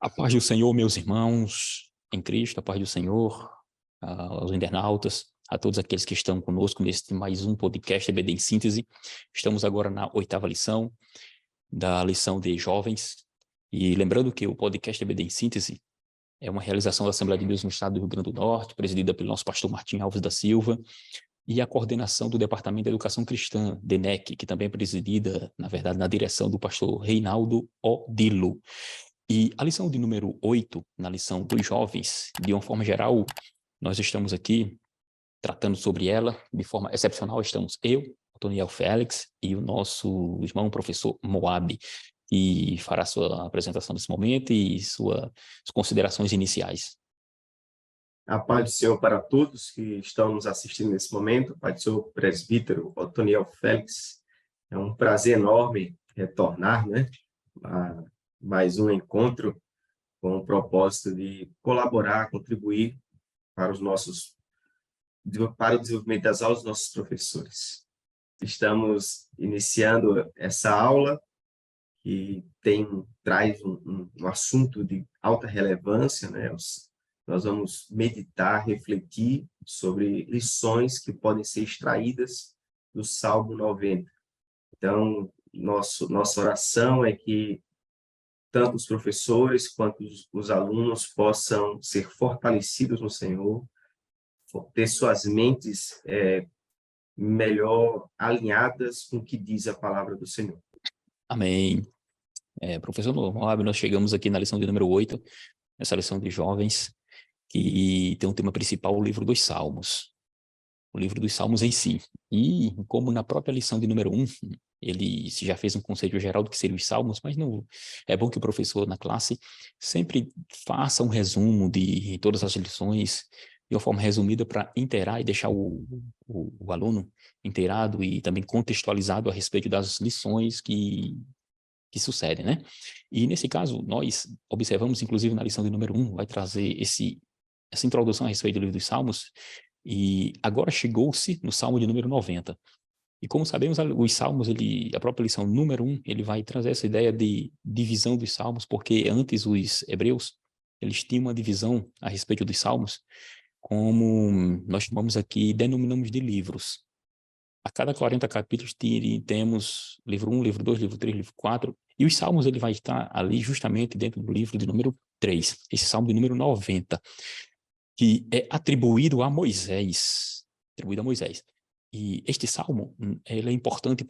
A paz do Senhor, meus irmãos em Cristo, a paz do Senhor, aos internautas, a todos aqueles que estão conosco neste mais um podcast EBD em Síntese. Estamos agora na 8ª lição, da lição de jovens. E lembrando que o podcast EBD em Síntese é uma realização da Assembleia de Deus no estado do Rio Grande do Norte, presidida pelo nosso pastor Martim Alves da Silva, e a coordenação do Departamento de Educação Cristã, DENEC, que também é presidida, na verdade, na direção do pastor Reinaldo Odilo. E a lição de número 8, na lição dos jovens, de uma forma geral, nós estamos aqui tratando sobre ela, de forma excepcional, estamos eu, Otoniel Félix, e o nosso irmão professor Moab, que fará sua apresentação nesse momento e suas considerações iniciais. A paz do Senhor para todos que estão nos assistindo nesse momento, a paz do Senhor presbítero Otoniel Félix. É um prazer enorme retornar, a mais um encontro com o propósito de colaborar, contribuir para o desenvolvimento das aulas dos nossos professores. Estamos iniciando essa aula que traz um assunto de alta relevância, Nós vamos meditar, refletir sobre lições que podem ser extraídas do Salmo 90. Então, nossa oração é que tanto os professores quanto os alunos possam ser fortalecidos no Senhor, ter suas mentes melhor alinhadas com o que diz a palavra do Senhor. Amém. Professor Moab, nós chegamos aqui na lição de número 8, essa lição de jovens, que tem um tema principal, o livro dos Salmos. O livro dos Salmos em si. E como na própria lição de número 1, ele já fez um conceito geral do que seriam os Salmos, mas não é bom que o professor na classe sempre faça um resumo de todas as lições de uma forma resumida para inteirar e deixar o aluno inteirado e também contextualizado a respeito das lições que sucedem, né? E nesse caso, nós observamos, inclusive na lição de número 1, vai trazer essa introdução a respeito do livro dos Salmos, e agora chegou-se no Salmo de número 90. E como sabemos, os Salmos, a própria lição número 1, ele vai trazer essa ideia de divisão dos Salmos, porque antes os hebreus, eles tinham uma divisão a respeito dos Salmos, como nós chamamos aqui, denominamos de livros. A cada 40 capítulos temos livro 1, livro 2, livro 3, livro 4, e os Salmos ele vai estar ali justamente dentro do livro de número 3, esse Salmo de número 90, que é atribuído a Moisés. E este Salmo, ele é importante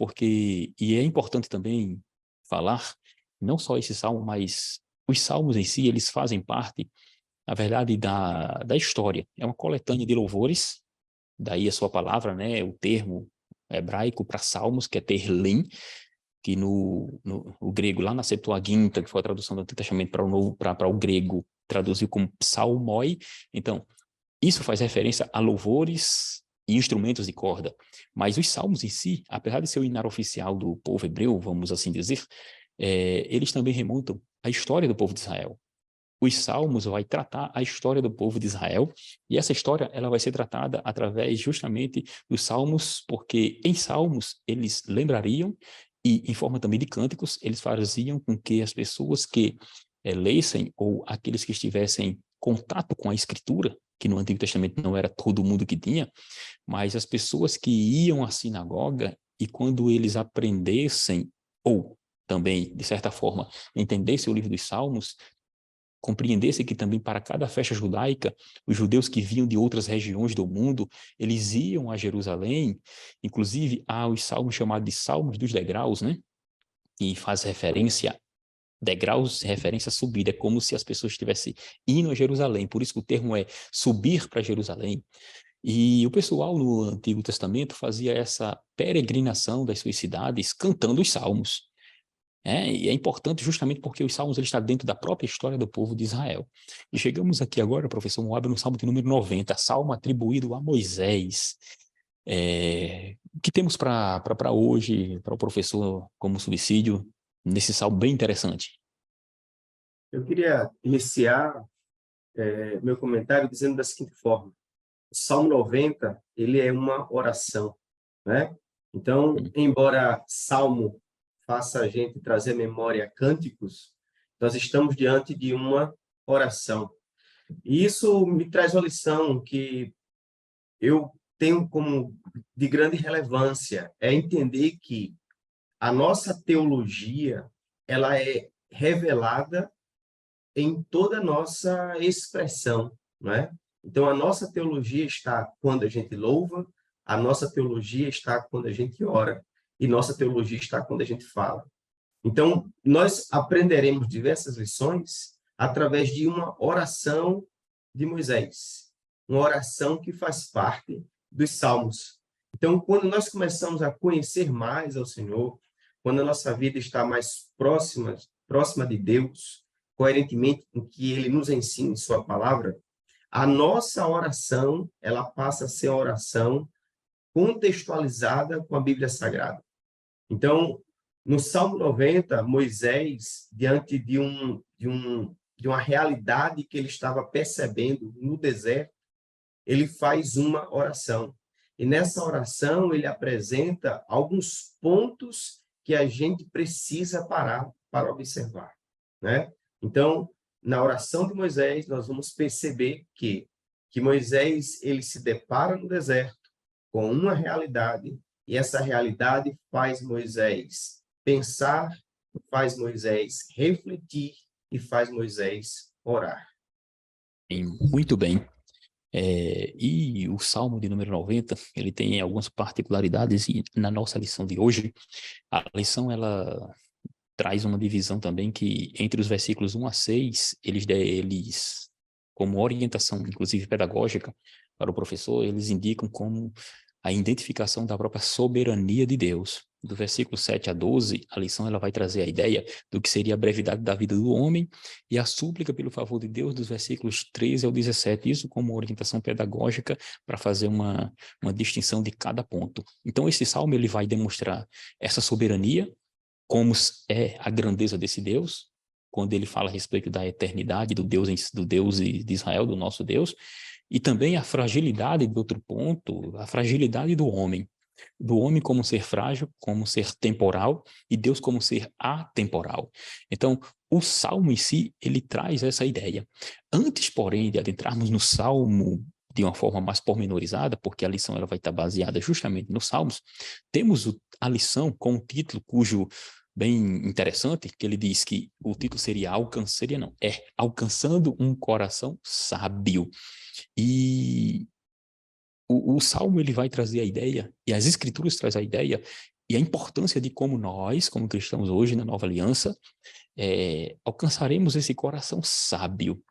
e é importante também falar, não só esse Salmo, mas os Salmos em si, eles fazem parte, na verdade, da história. É uma coletânea de louvores, daí a sua palavra, o termo hebraico para Salmos, que é Terlim, que no grego, lá na Septuaginta, que foi a tradução do Antigo Testamento para o grego, traduziu como psalmoi. Então, isso faz referência a louvores e instrumentos de corda. Mas os salmos em si, apesar de ser o hinário oficial do povo hebreu, vamos assim dizer, eles também remontam à história do povo de Israel. Os salmos vai tratar a história do povo de Israel, e essa história ela vai ser tratada através justamente dos salmos, porque em salmos eles lembrariam, e em forma também de cânticos, eles faziam com que as pessoas que lessem, ou aqueles que estivessem contato com a escritura, que no Antigo Testamento não era todo mundo que tinha, mas as pessoas que iam à sinagoga, e quando eles aprendessem, ou também, de certa forma, entendessem o livro dos Salmos, compreendessem que também para cada festa judaica, os judeus que vinham de outras regiões do mundo, eles iam a Jerusalém, inclusive há os salmos chamados de Salmos dos Degraus, que faz referência degraus, referência a subida, é como se as pessoas estivessem indo a Jerusalém, por isso que o termo é subir para Jerusalém. E o pessoal no Antigo Testamento fazia essa peregrinação das suas cidades cantando os salmos. E é importante justamente porque os salmos ele está dentro da própria história do povo de Israel. E chegamos aqui agora, professor Moab, no salmo de número 90, salmo atribuído a Moisés. O que temos para hoje, para o professor como subsídio, nesse salmo bem interessante? Eu queria iniciar meu comentário dizendo da seguinte forma: o Salmo 90, ele é uma oração, Então, embora Salmo faça a gente trazer à memória cânticos, nós estamos diante de uma oração. E isso me traz uma lição que eu tenho como de grande relevância, é entender que a nossa teologia, ela é revelada em toda a nossa expressão, não é? Então, a nossa teologia está quando a gente louva, a nossa teologia está quando a gente ora, e nossa teologia está quando a gente fala. Então, nós aprenderemos diversas lições através de uma oração de Moisés, uma oração que faz parte dos Salmos. Então, quando nós começamos a conhecer mais ao Senhor, quando a nossa vida está mais próxima de Deus, coerentemente com o que Ele nos ensina em Sua palavra, a nossa oração, ela passa a ser uma oração contextualizada com a Bíblia Sagrada. Então, no Salmo 90, Moisés, diante de uma realidade que ele estava percebendo no deserto, ele faz uma oração. E nessa oração, ele apresenta alguns pontos que a gente precisa parar para observar, né? Então, na oração de Moisés, nós vamos perceber que Moisés ele se depara no deserto com uma realidade, e essa realidade faz Moisés pensar, faz Moisés refletir e faz Moisés orar. Muito bem. E o Salmo de número 90, ele tem algumas particularidades, e na nossa lição de hoje, a lição, ela traz uma divisão também que, entre os versículos 1 a 6, eles como orientação, inclusive pedagógica, para o professor, eles indicam como a identificação da própria soberania de Deus. Do versículo 7 a 12, a lição ela vai trazer a ideia do que seria a brevidade da vida do homem e a súplica pelo favor de Deus dos versículos 13 ao 17, isso como orientação pedagógica para fazer uma distinção de cada ponto. Então, esse salmo ele vai demonstrar essa soberania, como é a grandeza desse Deus, quando ele fala a respeito da eternidade do Deus de Israel, do nosso Deus, e também a fragilidade do outro ponto, a fragilidade do homem como ser frágil, como ser temporal, e Deus como ser atemporal. Então, o Salmo em si, ele traz essa ideia. Antes, porém, de adentrarmos no Salmo de uma forma mais pormenorizada, porque a lição ela vai estar baseada justamente nos Salmos, temos a lição com um título cujo bem interessante, que ele diz que o título seria Alcançando um Coração Sábio. E o Salmo ele vai trazer a ideia, e as Escrituras trazem a ideia, e a importância de como nós, como cristãos hoje na Nova Aliança, alcançaremos esse coração sábio.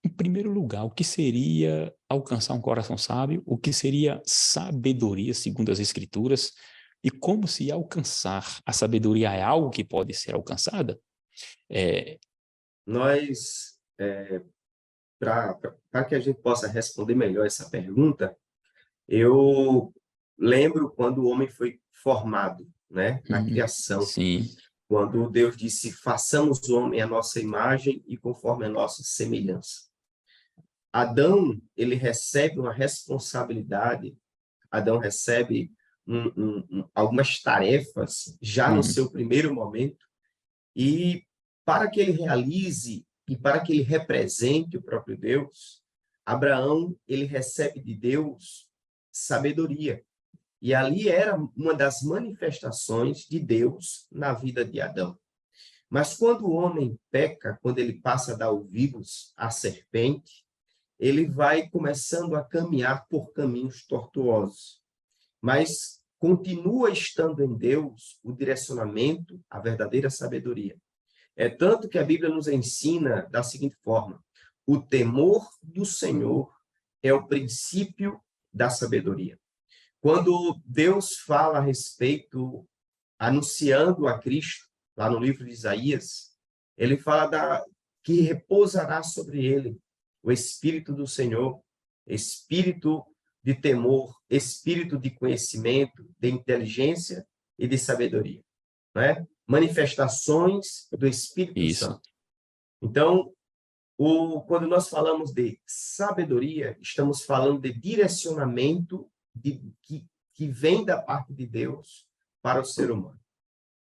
Em primeiro lugar, o que seria alcançar um coração sábio? O que seria sabedoria, segundo as Escrituras? E como se alcançar? A sabedoria é algo que pode ser alcançada? Nós, para que a gente possa responder melhor essa pergunta, eu lembro quando o homem foi formado, né, na criação. Sim. Quando Deus disse, façamos o homem à nossa imagem e conforme a nossa semelhança. Adão, ele recebe uma responsabilidade, Adão recebe algumas tarefas já no seu primeiro momento, e para que ele realize e para que ele represente o próprio Deus, Abraão, ele recebe de Deus sabedoria. E ali era uma das manifestações de Deus na vida de Adão. Mas quando o homem peca, quando ele passa a dar ouvidos à serpente, ele vai começando a caminhar por caminhos tortuosos. Mas continua estando em Deus o direcionamento, a verdadeira sabedoria. É tanto que a Bíblia nos ensina da seguinte forma: o temor do Senhor é o princípio da sabedoria. Quando Deus fala a respeito, anunciando a Cristo, lá no livro de Isaías, ele fala que repousará sobre ele o Espírito do Senhor, Espírito de temor, Espírito de conhecimento, de inteligência e de sabedoria. Não é? Manifestações do Espírito Santo. Então, quando nós falamos de sabedoria, estamos falando de direcionamento que vem da parte de Deus para o ser humano.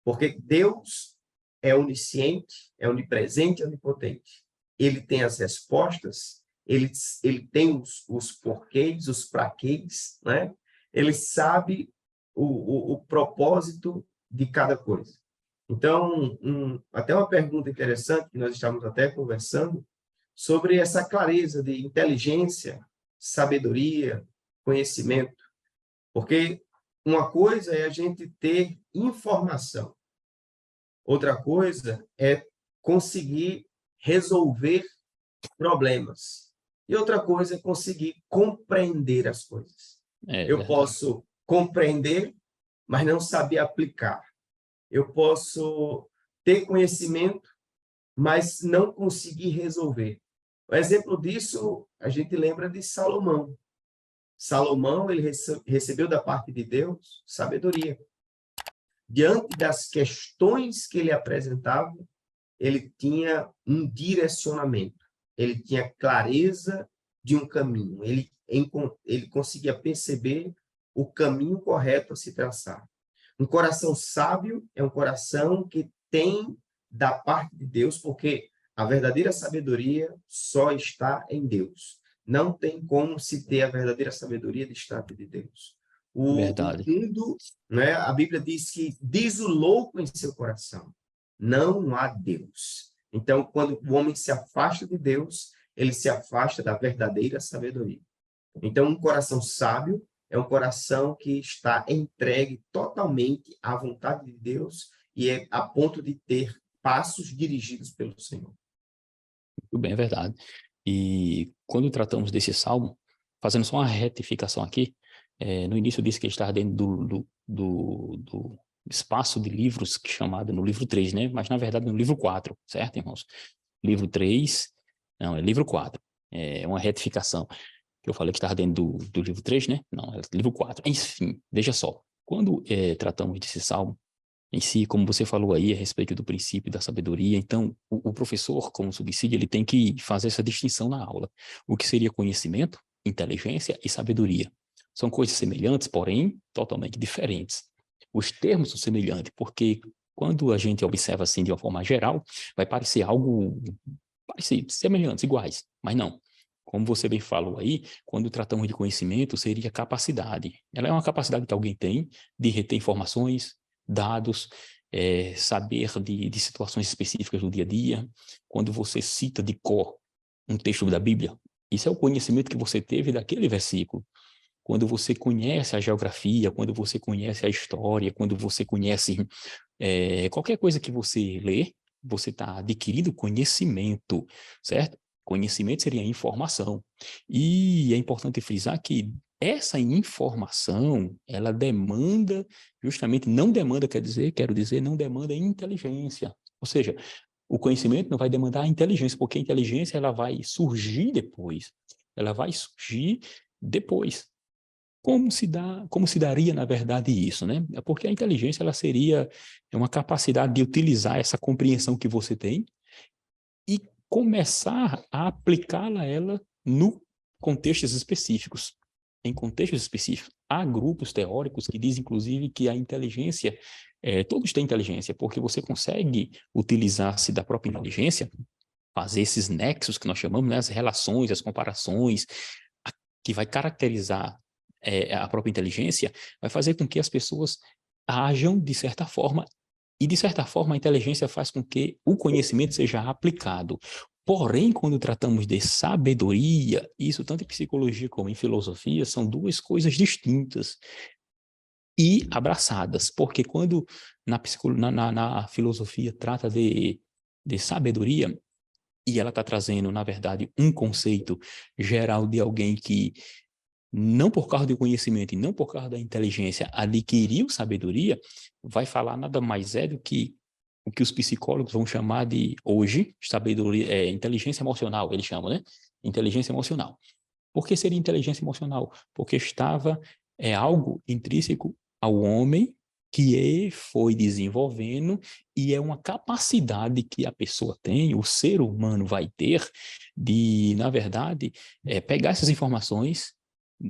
Porque Deus é onisciente, é onipresente, é onipotente. Ele tem as respostas, ele tem os porquês, os praquês, né? Ele sabe o propósito de cada coisa. Então, até uma pergunta interessante, que nós estávamos até conversando, sobre essa clareza de inteligência, sabedoria, conhecimento. Porque uma coisa é a gente ter informação, outra coisa é conseguir resolver problemas. E outra coisa é conseguir compreender as coisas. É Eu verdade. posso compreender, mas não saber aplicar. Eu posso ter conhecimento, mas não conseguir resolver. O exemplo disso, a gente lembra de Salomão. Salomão, ele recebeu da parte de Deus sabedoria. Diante das questões que ele apresentava, ele tinha um direcionamento, ele tinha clareza de um caminho, ele conseguia perceber o caminho correto a se traçar. Um coração sábio é um coração que tem da parte de Deus, porque a verdadeira sabedoria só está em Deus. Não tem como se ter a verdadeira sabedoria distante de Deus. O Verdade. mundo, né, a Bíblia diz que diz o louco em seu coração, não há Deus. Então, quando o homem se afasta de Deus, ele se afasta da verdadeira sabedoria. Então, um coração sábio é um coração que está entregue totalmente à vontade de Deus e é a ponto de ter passos dirigidos pelo Senhor. Muito bem, é verdade. E quando tratamos desse salmo, fazendo só uma retificação aqui, no início disse que ele está dentro do espaço de livros chamado no livro 3, né? Mas, na verdade, no livro 4, certo, irmãos? Livro 3, não, é livro 4. É uma retificação. Eu falei que estava dentro do livro 3, né? Não, é livro 4. Enfim, veja só. Quando tratamos desse salmo, em si, como você falou aí, a respeito do princípio da sabedoria, então, o professor, como subsídio, ele tem que fazer essa distinção na aula. O que seria conhecimento, inteligência e sabedoria. São coisas semelhantes, porém, totalmente diferentes. Os termos são semelhantes, porque quando a gente observa assim de uma forma geral, vai parecer algo parecido, semelhantes, iguais, mas não. Como você bem falou aí, quando tratamos de conhecimento, seria capacidade. Ela é uma capacidade que alguém tem de reter informações, dados, saber de situações específicas do dia a dia. Quando você cita de cor um texto da Bíblia, isso é o conhecimento que você teve daquele versículo. Quando você conhece a geografia, quando você conhece a história, quando você conhece qualquer coisa que você lê, você está adquirindo conhecimento, certo? Conhecimento seria informação. E é importante frisar que essa informação, ela demanda, justamente, não demanda, quero dizer, não demanda inteligência. Ou seja, o conhecimento não vai demandar inteligência, porque a inteligência ela vai surgir depois. Ela vai surgir depois. Como se daria, na verdade, isso, né? É porque a inteligência ela seria uma capacidade de utilizar essa compreensão que você tem e começar a aplicá-la ela no contextos específicos. Em contextos específicos, há grupos teóricos que dizem, inclusive, que a inteligência, todos têm inteligência, porque você consegue utilizar-se da própria inteligência, fazer esses nexos que nós chamamos, né, as relações, as comparações, que vai caracterizar a própria inteligência, vai fazer com que as pessoas ajam de certa forma, e de certa forma a inteligência faz com que o conhecimento seja aplicado. Porém, quando tratamos de sabedoria, isso tanto em psicologia como em filosofia, são duas coisas distintas e abraçadas, porque quando na filosofia trata de sabedoria, e ela está trazendo, na verdade, um conceito geral de alguém que não por causa do conhecimento e não por causa da inteligência adquiriu sabedoria, vai falar nada mais do que o que os psicólogos vão chamar de, hoje, sabedoria, inteligência emocional, eles chamam, né? Inteligência emocional. Por que seria inteligência emocional? Porque estava algo intrínseco ao homem que ele foi desenvolvendo e é uma capacidade que a pessoa tem, o ser humano vai ter de, na verdade, pegar essas informações,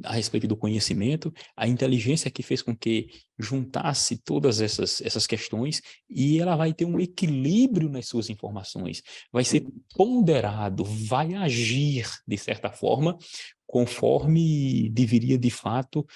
a respeito do conhecimento, a inteligência que fez com que juntasse todas essas questões, e ela vai ter um equilíbrio nas suas informações, vai ser ponderado, vai agir, de certa forma, conforme deveria, de fato,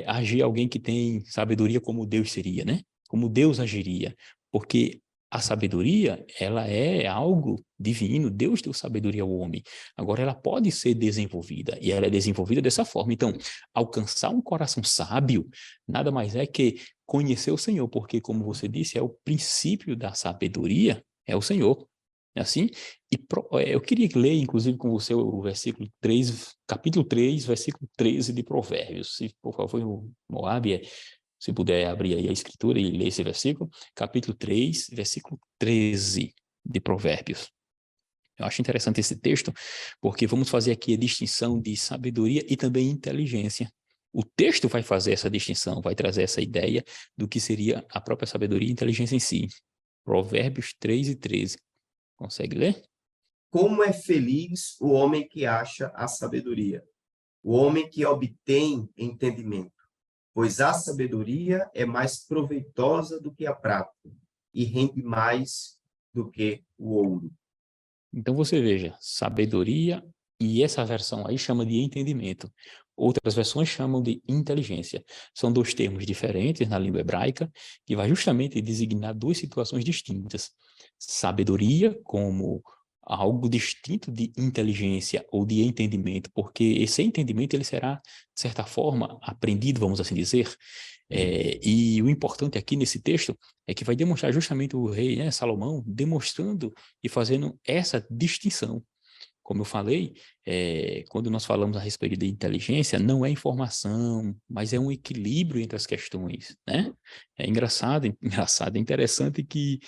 agir alguém que tem sabedoria como Deus seria, né? Como Deus agiria. Porque a sabedoria, ela é algo divino. Deus deu sabedoria ao homem. Agora, ela pode ser desenvolvida, e ela é desenvolvida dessa forma. Então, alcançar um coração sábio nada mais é que conhecer o Senhor, porque, como você disse, é o princípio da sabedoria, é o Senhor. É assim? Eu queria ler, inclusive, com você o versículo 3, capítulo 3, versículo 13 de Provérbios. Se, por favor, o Moab, se puder abrir aí a escritura e ler esse versículo, capítulo 3, versículo 13 de Provérbios. Eu acho interessante esse texto, porque vamos fazer aqui a distinção de sabedoria e também inteligência. O texto vai fazer essa distinção, vai trazer essa ideia do que seria a própria sabedoria e inteligência em si. Provérbios 3 e 13. Consegue ler? Como é feliz o homem que acha a sabedoria, o homem que obtém entendimento, pois a sabedoria é mais proveitosa do que a prata e rende mais do que o ouro. Então você veja, sabedoria, e essa versão aí chama de entendimento. Outras versões chamam de inteligência. São dois termos diferentes na língua hebraica, que vai justamente designar duas situações distintas. Sabedoria como algo distinto de inteligência ou de entendimento, porque esse entendimento ele será, de certa forma, aprendido, vamos assim dizer. E o importante aqui nesse texto é que vai demonstrar justamente o rei, né, Salomão, demonstrando e fazendo essa distinção. Como eu falei, quando nós falamos a respeito de inteligência, não é informação, mas é um equilíbrio entre as questões, né? É engraçado, interessante que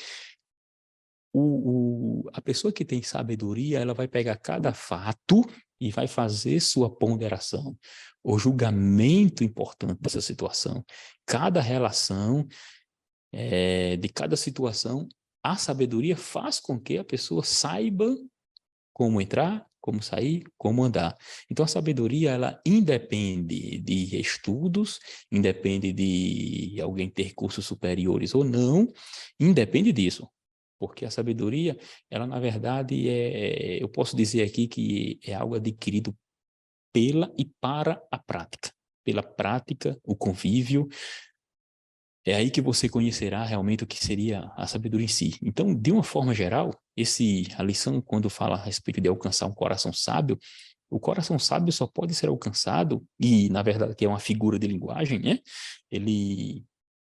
a pessoa que tem sabedoria, ela vai pegar cada fato e vai fazer sua ponderação, o julgamento importante dessa situação. Cada relação, de cada situação, a sabedoria faz com que a pessoa saiba como entrar, como sair, como andar. Então, a sabedoria, ela independe de estudos, independe de alguém ter cursos superiores ou não, independe disso. Porque a sabedoria, ela, na verdade, eu posso dizer aqui que é algo adquirido pela e para a prática. Pela prática, o convívio, é aí que você conhecerá realmente o que seria a sabedoria em si. Então, de uma forma geral, a lição, quando fala a respeito de alcançar um coração sábio, o coração sábio só pode ser alcançado, e na verdade que é uma figura de linguagem, né?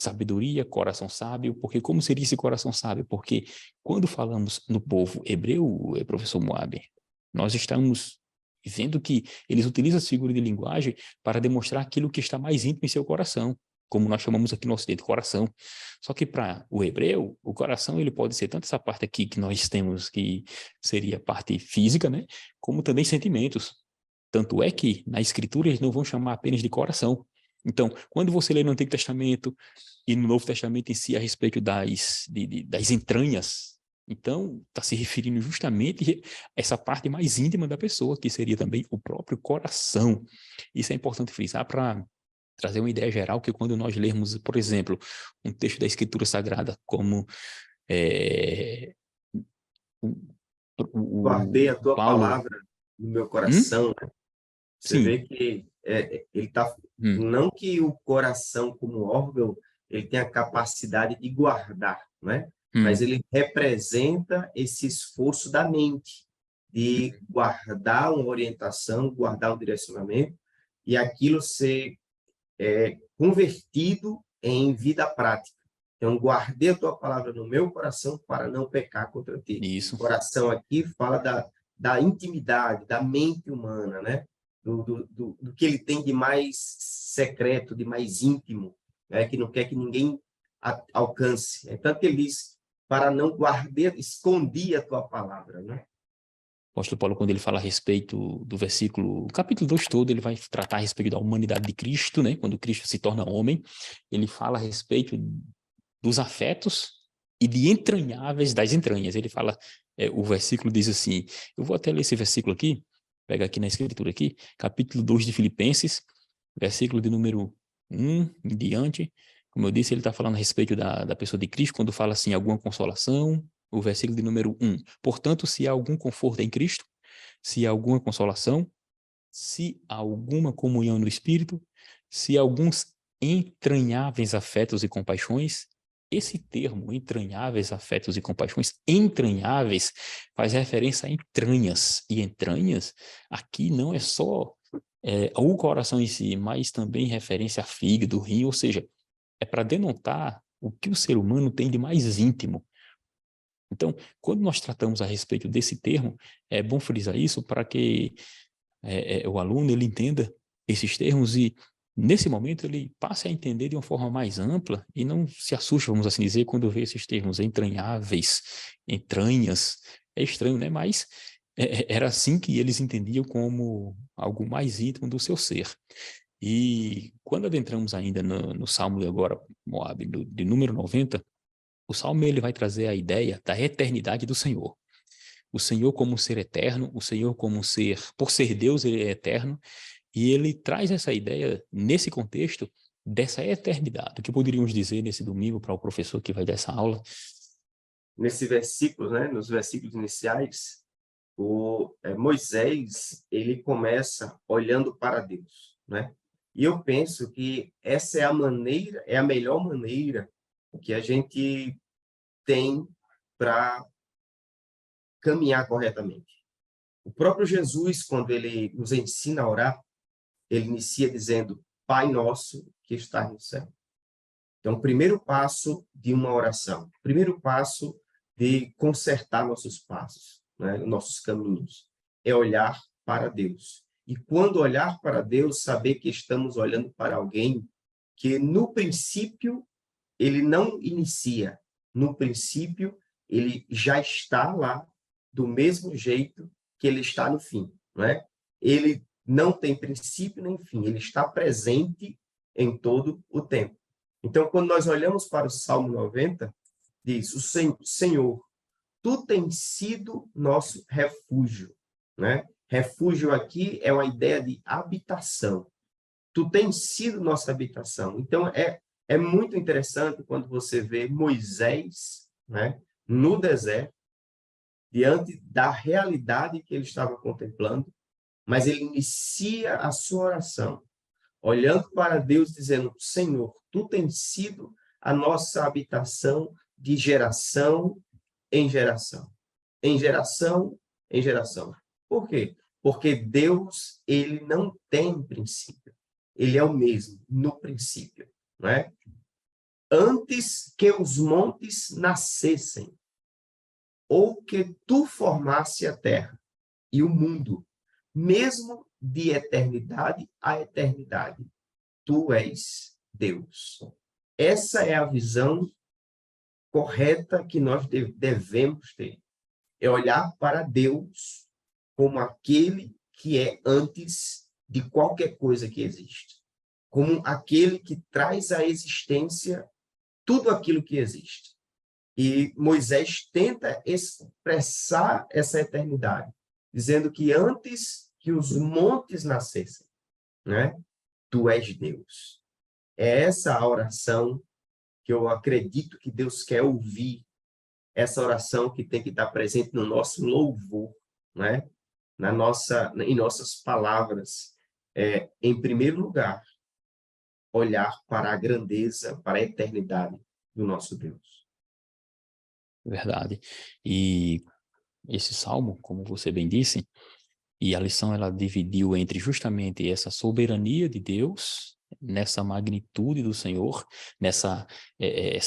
Sabedoria, coração sábio, porque como seria esse coração sábio? Porque quando falamos no povo hebreu, professor Moab, nós estamos vendo que eles utilizam essa figura de linguagem para demonstrar aquilo que está mais íntimo em seu coração, como nós chamamos aqui no Ocidente, coração. Só que para o hebreu, o coração ele pode ser tanto essa parte aqui que nós temos, que seria a parte física, né? Como também sentimentos. Tanto é que na Escritura eles não vão chamar apenas de coração. Então, quando você lê no Antigo Testamento e no Novo Testamento em si a respeito das entranhas, então está se referindo justamente a essa parte mais íntima da pessoa, que seria também o próprio coração. Isso é importante frisar para trazer uma ideia geral, que quando nós lermos, por exemplo, um texto da Escritura Sagrada, como Guardei a tua Paulo... palavra no meu coração. Você Sim. vê que ele está... Hum. Não que o coração, como órgão, ele tenha a capacidade de guardar, né? Mas ele representa esse esforço da mente de guardar uma orientação, guardar um direcionamento, e aquilo ser convertido em vida prática. Então, guardei a tua palavra no meu coração para não pecar contra ti. Isso. Coração aqui fala da intimidade, da mente humana, né? Do que ele tem de mais secreto, de mais íntimo, né? Que não quer que ninguém alcance. É tanto que ele diz, para não guardar, escondi a tua palavra, né? O apóstolo Paulo, quando ele fala a respeito do versículo, o capítulo 2 todo, ele vai tratar a respeito da humanidade de Cristo, né? Quando Cristo se torna homem, ele fala a respeito dos afetos e de entranháveis das entranhas. Ele fala, o versículo diz assim, eu vou até ler esse versículo aqui, Pega aqui na escritura aqui, capítulo 2 de Filipenses, versículo de número 1 em diante. Como eu disse, ele está falando a respeito da pessoa de Cristo, quando fala assim, alguma consolação, o versículo de número 1. Portanto, se há algum conforto em Cristo, se há alguma consolação, se há alguma comunhão no Espírito, se há alguns entranháveis afetos e compaixões. Esse termo, entranháveis afetos e compaixões, entranháveis, faz referência a entranhas. E entranhas, aqui não é só o coração em si, mas também referência a fígado, rim, ou seja, é para denotar o que o ser humano tem de mais íntimo. Então, quando nós tratamos a respeito desse termo, é bom frisar isso para que o aluno ele entenda esses termos e, nesse momento, ele passe a entender de uma forma mais ampla e não se assuste, vamos assim dizer, quando vê esses termos entranháveis, entranhas. É estranho, né? Mas era assim que eles entendiam como algo mais íntimo do seu ser. E quando adentramos ainda no Salmo agora, Moab, de número 90, o Salmo ele vai trazer a ideia da eternidade do Senhor. O Senhor como um ser eterno, o Senhor como um ser, por ser Deus, ele é eterno, e ele traz essa ideia, nesse contexto, dessa eternidade. O que poderíamos dizer nesse domingo para o professor que vai dar essa aula? Nesse versículo, né, nos versículos iniciais, Moisés, ele começa olhando para Deus, né? E eu penso que essa é a maneira, é a melhor maneira que a gente tem para caminhar corretamente. O próprio Jesus, quando ele nos ensina a orar, ele inicia dizendo, Pai nosso que está no céu. Então, o primeiro passo de uma oração, o primeiro passo de consertar nossos passos, né, nossos caminhos, é olhar para Deus. E quando olhar para Deus, saber que estamos olhando para alguém que, no princípio, ele não inicia. No princípio, ele já está lá do mesmo jeito que ele está no fim, não é? Ele não tem princípio nem fim, ele está presente em todo o tempo. Então, quando nós olhamos para o Salmo 90, diz, o Senhor, tu tens sido nosso refúgio, né? Refúgio aqui é uma ideia de habitação. Tu tens sido nossa habitação. Então, é muito interessante quando você vê Moisés, né, no deserto, diante da realidade que ele estava contemplando, mas ele inicia a sua oração, olhando para Deus, dizendo, Senhor, tu tens sido a nossa habitação de geração em geração. Em geração em geração. Por quê? Porque Deus, ele não tem princípio. Ele é o mesmo, no princípio, não é? Antes que os montes nascessem, ou que tu formasse a terra e o mundo, mesmo de eternidade a eternidade, tu és Deus. Essa é a visão correta que nós devemos ter. É olhar para Deus como aquele que é antes de qualquer coisa que existe. Como aquele que traz à existência tudo aquilo que existe. E Moisés tenta expressar essa eternidade, dizendo que antes que os montes nascessem, né, tu és Deus. É essa a oração que eu acredito que Deus quer ouvir, essa oração que tem que estar presente no nosso louvor, né? Em nossas palavras. Em primeiro lugar, olhar para a grandeza, para a eternidade do nosso Deus. Verdade. E esse salmo, como você bem disse, e a lição ela dividiu entre justamente essa soberania de Deus, nessa magnitude do Senhor, essa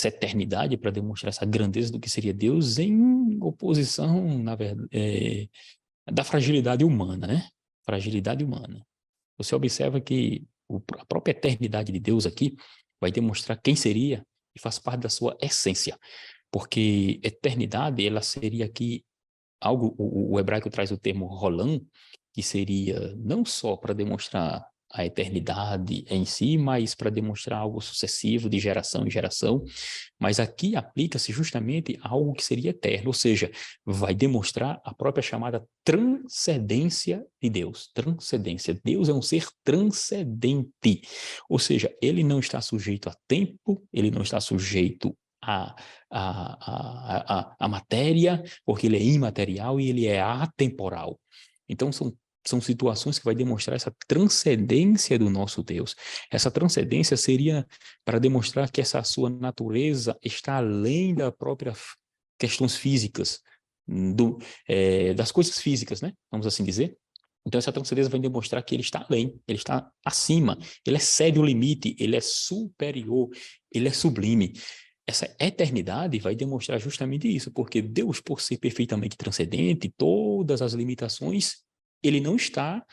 eternidade para demonstrar essa grandeza do que seria Deus em oposição, na verdade, da fragilidade humana, né? Fragilidade humana. Você observa que a própria eternidade de Deus aqui vai demonstrar quem seria e faz parte da sua essência. Porque eternidade, ela seria aqui algo, o hebraico traz o termo rolam, que seria não só para demonstrar a eternidade em si, mas para demonstrar algo sucessivo de geração em geração. Mas aqui aplica-se justamente a algo que seria eterno, ou seja, vai demonstrar a própria chamada transcendência de Deus. Transcendência. Deus é um ser transcendente, ou seja, ele não está sujeito a tempo, ele não está sujeito a matéria, porque ele é imaterial e ele é atemporal. Então, são situações que vai demonstrar essa transcendência do nosso Deus. Essa transcendência seria para demonstrar que essa sua natureza está além da própria questões físicas, das coisas físicas, né? Vamos assim dizer. Então, essa transcendência vai demonstrar que ele está além, ele está acima, ele excede o limite, ele é superior, ele é sublime. Essa eternidade vai demonstrar justamente isso, porque Deus, por ser perfeitamente transcendente, todas as limitações, ele não está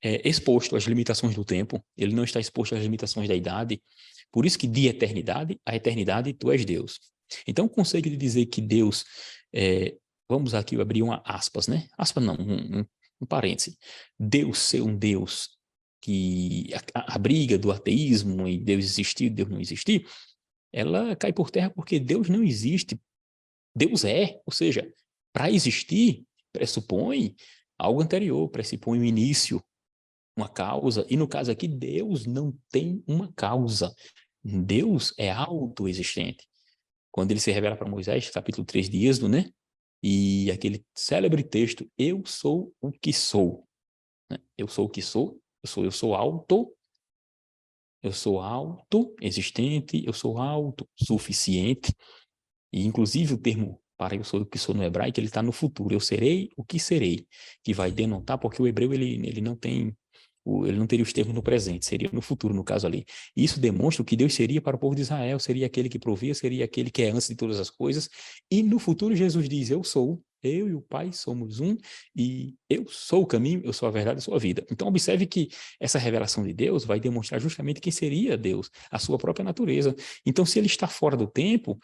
exposto às limitações do tempo, ele não está exposto às limitações da idade. Por isso que de eternidade a eternidade, tu és Deus. Então, o conceito de dizer que Deus, vamos aqui abrir uma aspas, né? Aspas não, um parêntese. Deus ser um Deus que abriga do ateísmo e Deus existir, Deus não existir, ela cai por terra porque Deus não existe. Deus é, ou seja, para existir, pressupõe algo anterior, pressupõe um início, uma causa, e no caso aqui, Deus não tem uma causa. Deus é autoexistente. Quando ele se revela para Moisés, capítulo 3 de Êxodo, né? E aquele célebre texto, eu sou o que sou. Né? Eu sou o que sou, eu sou autoexistente, eu sou autossuficiente. E, inclusive, o termo para eu sou o que sou no hebraico, ele está no futuro. Eu serei o que serei, que vai denotar, porque o hebreu ele não tem, ele não teria os termos no presente, seria no futuro, no caso ali. E isso demonstra o que Deus seria para o povo de Israel, seria aquele que provia, seria aquele que é antes de todas as coisas. E no futuro, Jesus diz, eu sou, eu e o Pai somos um, e eu sou o caminho, eu sou a verdade, eu sou a vida. Então, observe que essa revelação de Deus vai demonstrar justamente quem seria Deus, a sua própria natureza. Então, se ele está fora do tempo,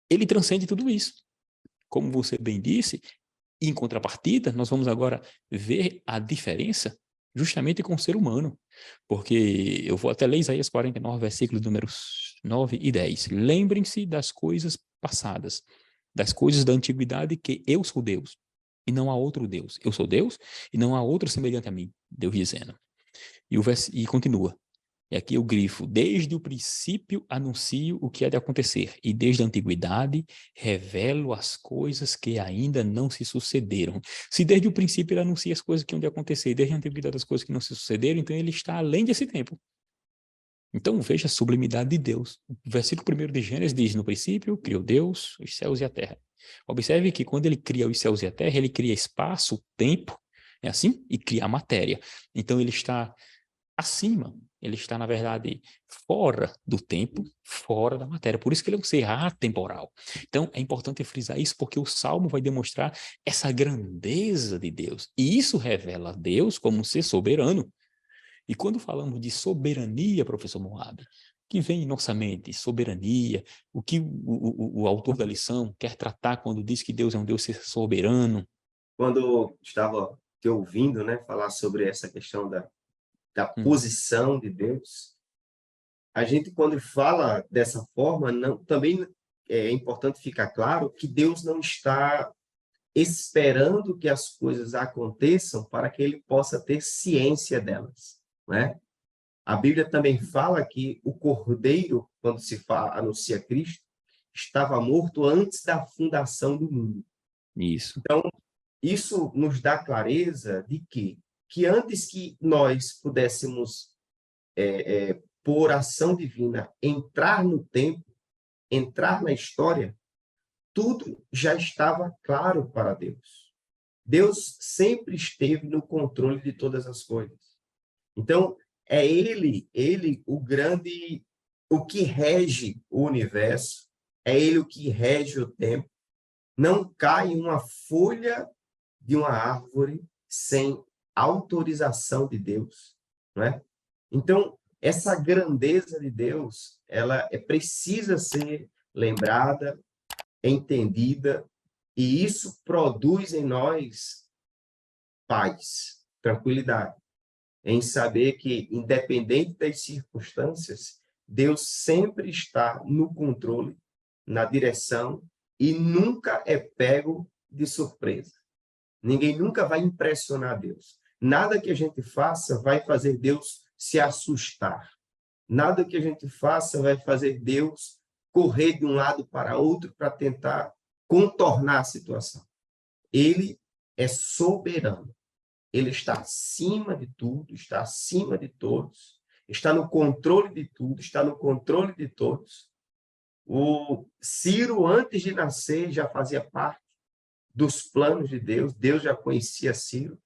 ele transcende tudo isso. Como você bem disse, em contrapartida, nós vamos agora ver a diferença justamente com o ser humano. Porque eu vou até ler Isaías 49, versículos números 9 e 10. Lembrem-se das coisas passadas, das coisas da antiguidade, que eu sou Deus e não há outro Deus. Eu sou Deus e não há outro semelhante a mim, Deus dizendo. E continua. E aqui eu grifo, desde o princípio anuncio o que há de acontecer, e desde a antiguidade revelo as coisas que ainda não se sucederam. Se desde o princípio ele anuncia as coisas que hão de acontecer, e desde a antiguidade as coisas que não se sucederam, então ele está além desse tempo. Então veja a sublimidade de Deus. O versículo 1 de Gênesis diz, no princípio criou Deus os céus e a terra. Observe que quando ele cria os céus e a terra, ele cria espaço, tempo, é assim? E cria a matéria. Então ele está acima, ele está, na verdade, fora do tempo, fora da matéria. Por isso que ele é um ser atemporal. Então, é importante frisar isso, porque o Salmo vai demonstrar essa grandeza de Deus. E isso revela Deus como um ser soberano. E quando falamos de soberania, professor Moab, que vem em nossa mente, soberania, o que o autor da lição quer tratar quando diz que Deus é um Deus soberano? Quando estava te ouvindo, né, falar sobre essa questão da posição de Deus, a gente, quando fala dessa forma, também é importante ficar claro que Deus não está esperando que as coisas aconteçam para que ele possa ter ciência delas, né? A Bíblia também fala que o Cordeiro, quando anuncia Cristo, estava morto antes da fundação do mundo. Isso. Então, isso nos dá clareza de que antes que nós pudéssemos, por ação divina, entrar no tempo, entrar na história, tudo já estava claro para Deus. Deus sempre esteve no controle de todas as coisas. Então, é ele o que rege o universo, é ele o que rege o tempo. Não cai uma folha de uma árvore sem autorização de Deus, não é? Então, essa grandeza de Deus, ela precisa ser lembrada, entendida, e isso produz em nós paz, tranquilidade. em saber que, independente das circunstâncias, Deus sempre está no controle, na direção, e nunca é pego de surpresa. Ninguém nunca vai impressionar Deus. Nada que a gente faça vai fazer Deus se assustar. Nada que a gente faça vai fazer Deus correr de um lado para outro para tentar contornar a situação. Ele é soberano. Ele está acima de tudo, está acima de todos, está no controle de tudo, está no controle de todos. O Ciro, antes de nascer, já fazia parte dos planos de Deus, Deus já conhecia Ciro.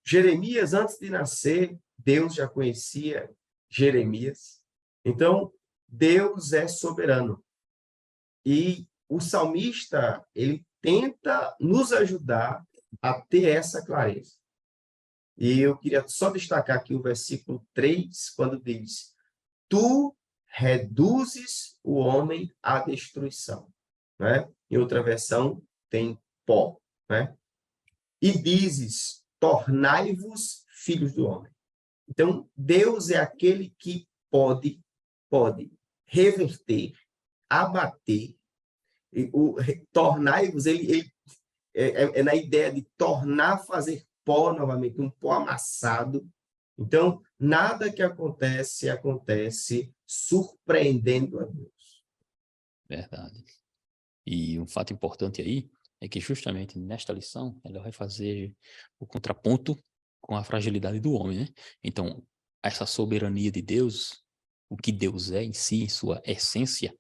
Jeremias, antes de nascer, Deus já conhecia Jeremias. Então, Deus é soberano. E o salmista, ele tenta nos ajudar a ter essa clareza. E eu queria só destacar aqui o versículo 3, quando diz: tu reduzes o homem à destruição. Né? Em outra versão, tem pó. Né? E dizes: tornai-vos filhos do homem. Então, Deus é aquele que pode reverter, abater. Tornai-vos, ele é na ideia de tornar, fazer pó novamente, um pó amassado. Então, nada que acontece surpreendendo a Deus. Verdade. E um fato importante aí é que justamente nesta lição ela vai fazer o contraponto com a fragilidade do homem, né? Então, essa soberania de Deus, o que Deus é em si, em sua essência,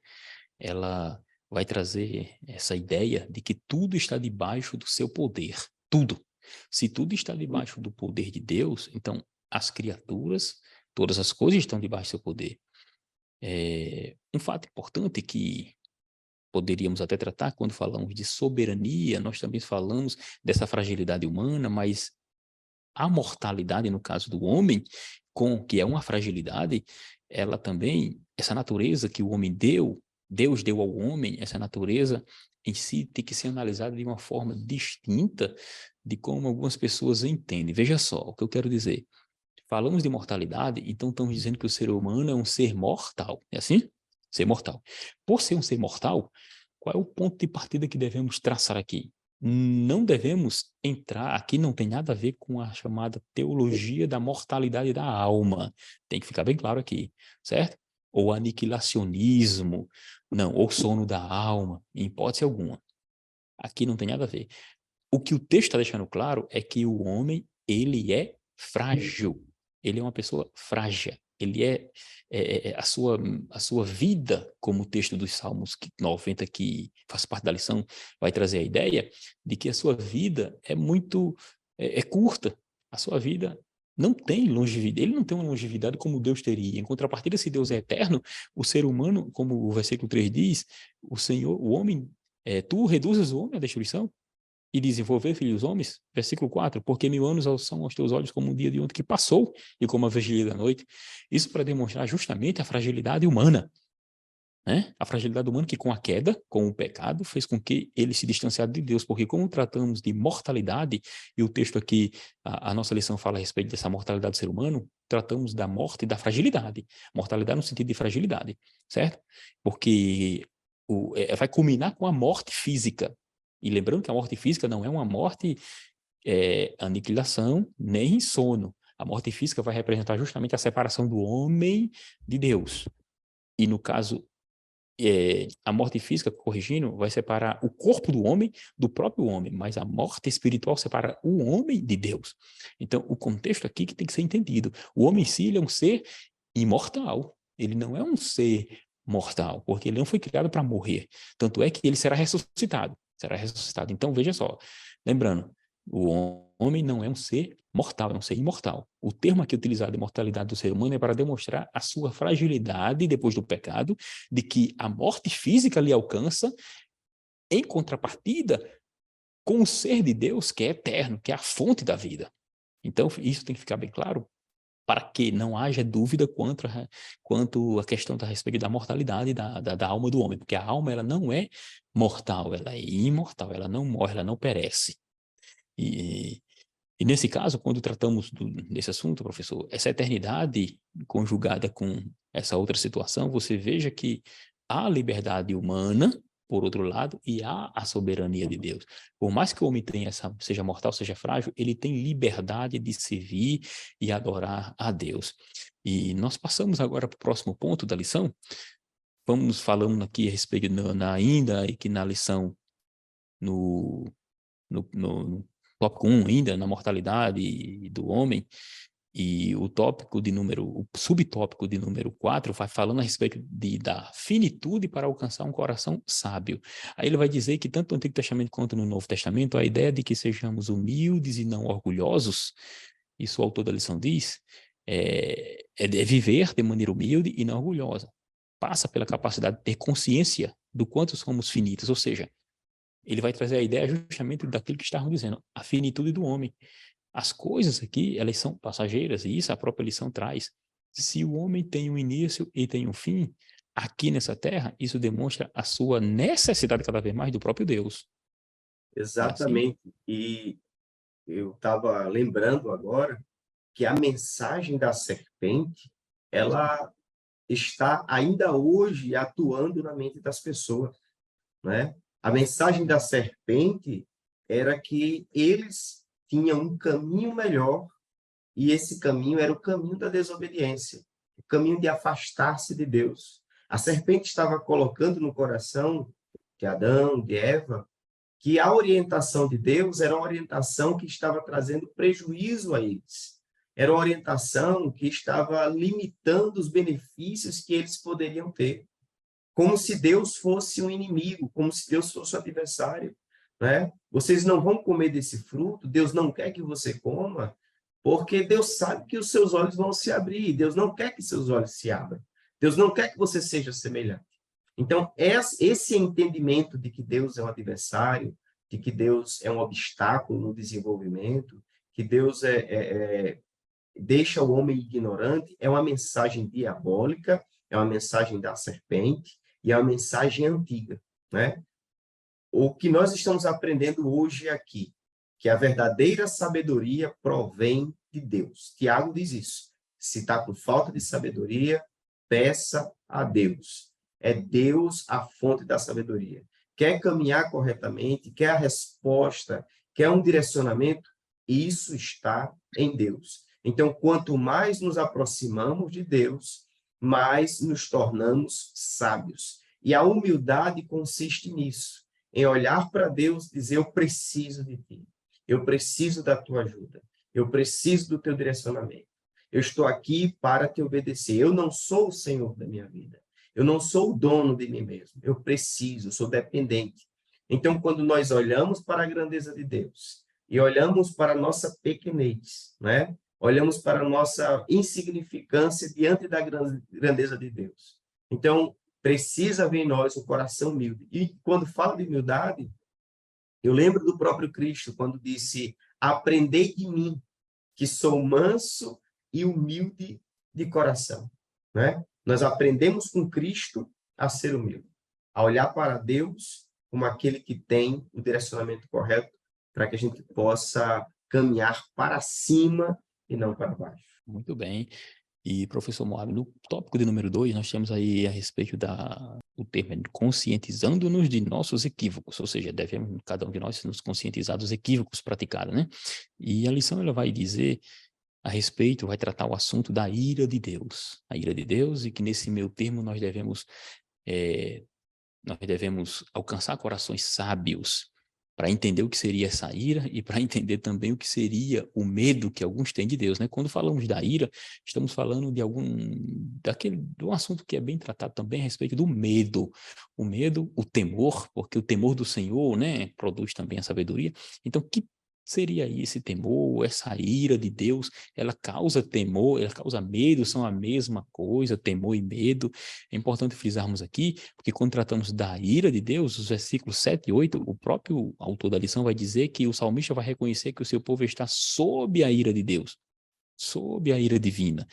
ela vai trazer essa ideia de que tudo está debaixo do seu poder. Tudo. Se tudo está debaixo do poder de Deus, então as criaturas, todas as coisas estão debaixo do seu poder. Um fato importante que poderíamos até tratar quando falamos de soberania, nós também falamos dessa fragilidade humana, mas a mortalidade, no caso do homem, que é uma fragilidade, ela também, essa natureza que o homem deu, Deus deu ao homem, essa natureza em si tem que ser analisada de uma forma distinta de como algumas pessoas entendem. Veja só o que eu quero dizer. Falamos de mortalidade, então estamos dizendo que o ser humano é um ser mortal. É assim? Ser mortal. Por ser um ser mortal, qual é o ponto de partida que devemos traçar aqui? Não devemos entrar, aqui não tem nada a ver com a chamada teologia da mortalidade da alma. Tem que ficar bem claro aqui, certo? Ou aniquilacionismo, não, ou sono da alma, em hipótese alguma. Aqui não tem nada a ver. O que o texto está deixando claro é que o homem, ele é frágil. Ele é uma pessoa frágil. Ele a sua vida, como o texto dos Salmos 90, que faz parte da lição, vai trazer a ideia de que a sua vida é muito curta. A sua vida não tem longevidade. Ele não tem uma longevidade como Deus teria. Em contrapartida, se Deus é eterno, o ser humano, como o versículo 3 diz, o homem, tu reduzes o homem à destruição e desenvolver, filhos homens, versículo 4, porque 1000 anos são aos teus olhos como um dia de ontem que passou e como a vigília da noite. Isso para demonstrar justamente a fragilidade humana, né? A fragilidade humana que com a queda, com o pecado, fez com que ele se distanciasse de Deus, porque como tratamos de mortalidade, e o texto aqui, a nossa lição fala a respeito dessa mortalidade do ser humano, tratamos da morte e da fragilidade. Mortalidade no sentido de fragilidade, certo? Porque vai culminar com a morte física. E lembrando que a morte física não é uma morte aniquilação, nem sono. A morte física vai representar justamente a separação do homem de Deus. E no caso, a morte física, corrigindo, vai separar o corpo do homem do próprio homem, mas a morte espiritual separa o homem de Deus. Então, o contexto aqui que tem que ser entendido. O homem em si, ele é um ser imortal. Ele não é um ser mortal, porque ele não foi criado para morrer. Tanto é que ele será ressuscitado. Então, veja só, lembrando, o homem não é um ser mortal, é um ser imortal. O termo aqui utilizado de mortalidade do ser humano é para demonstrar a sua fragilidade depois do pecado, de que a morte física lhe alcança, em contrapartida com o ser de Deus que é eterno, que é a fonte da vida. Então, isso tem que ficar bem claro, para que não haja dúvida quanto a questão a respeito da mortalidade da alma do homem, porque a alma ela não é mortal, ela é imortal, ela não morre, ela não perece. E E nesse caso, quando tratamos desse assunto, professor, essa eternidade conjugada com essa outra situação, você veja que há liberdade humana, por outro lado, e há a soberania de Deus. Por mais que o homem tenha seja mortal, seja frágil, ele tem liberdade de servir e adorar a Deus. E nós passamos agora para o próximo ponto da lição. Vamos falando aqui a respeito ainda, e que na lição, no tópico 1 ainda, na mortalidade do homem, e o subtópico de número 4 vai falando a respeito da finitude para alcançar um coração sábio. Aí ele vai dizer que tanto no Antigo Testamento quanto no Novo Testamento, a ideia de que sejamos humildes e não orgulhosos, isso o autor da lição diz, é viver de maneira humilde e não orgulhosa. Passa pela capacidade de ter consciência do quanto somos finitos, ou seja, ele vai trazer a ideia justamente daquilo que estávamos dizendo, a finitude do homem. As coisas aqui, elas são passageiras, e isso a própria lição traz. Se o homem tem um início e tem um fim, aqui nessa terra, isso demonstra a sua necessidade cada vez mais do próprio Deus. Exatamente. E eu estava lembrando agora que a mensagem da serpente, ela está ainda hoje atuando na mente das pessoas, né? A mensagem da serpente era que eles tinham um caminho melhor, e esse caminho era o caminho da desobediência, o caminho de afastar-se de Deus. A serpente estava colocando no coração de Adão, de Eva, que a orientação de Deus era uma orientação que estava trazendo prejuízo a eles. Era uma orientação que estava limitando os benefícios que eles poderiam ter. Como se Deus fosse um inimigo, como se Deus fosse um adversário, né? Vocês não vão comer desse fruto, Deus não quer que você coma, porque Deus sabe que os seus olhos vão se abrir, Deus não quer que seus olhos se abram. Deus não quer que você seja semelhante. Então, esse entendimento de que Deus é um adversário, de que Deus é um obstáculo no desenvolvimento, que Deus deixa o homem ignorante, é uma mensagem diabólica, é uma mensagem da serpente, e é uma mensagem antiga, né? O que nós estamos aprendendo hoje aqui, que a verdadeira sabedoria provém de Deus. Tiago diz isso. Se está com falta de sabedoria, peça a Deus. É Deus a fonte da sabedoria. Quer caminhar corretamente, quer a resposta, quer um direcionamento, isso está em Deus. Então, quanto mais nos aproximamos de Deus, mais nos tornamos sábios. E a humildade consiste nisso, em olhar para Deus e dizer, eu preciso de ti, eu preciso da tua ajuda, eu preciso do teu direcionamento. Eu estou aqui para te obedecer, eu não sou o Senhor da minha vida, eu não sou o dono de mim mesmo, eu preciso, eu sou dependente. Então, quando nós olhamos para a grandeza de Deus e olhamos para a nossa pequenez, né? Olhamos para a nossa insignificância diante da grandeza de Deus. Então, precisa haver em nós um coração humilde. E quando falo de humildade, eu lembro do próprio Cristo, quando disse, aprendei de mim, que sou manso e humilde de coração. Né? Nós aprendemos com Cristo a ser humilde, a olhar para Deus como aquele que tem o direcionamento correto para que a gente possa caminhar para cima e não para baixo. Muito bem. E, professor Moab, no tópico de número 2, nós temos aí a respeito o termo conscientizando-nos de nossos equívocos, ou seja, devemos, cada um de nós, nos conscientizar dos equívocos praticados, né? E a lição, ela vai dizer a respeito, vai tratar o assunto da ira de Deus. A ira de Deus, e que nesse meio termo nós devemos alcançar corações sábios, para entender o que seria essa ira e para entender também o que seria o medo que alguns têm de Deus, né? Quando falamos da ira, estamos falando de um assunto que é bem tratado também a respeito do medo. O medo, o temor, porque o temor do Senhor, né, produz também a sabedoria. Então, que seria esse temor, essa ira de Deus? Ela causa temor, ela causa medo, são a mesma coisa, temor e medo. É importante frisarmos aqui, porque quando tratamos da ira de Deus, os versículos 7 e 8, o próprio autor da lição vai dizer que o salmista vai reconhecer que o seu povo está sob a ira de Deus, sob a ira divina,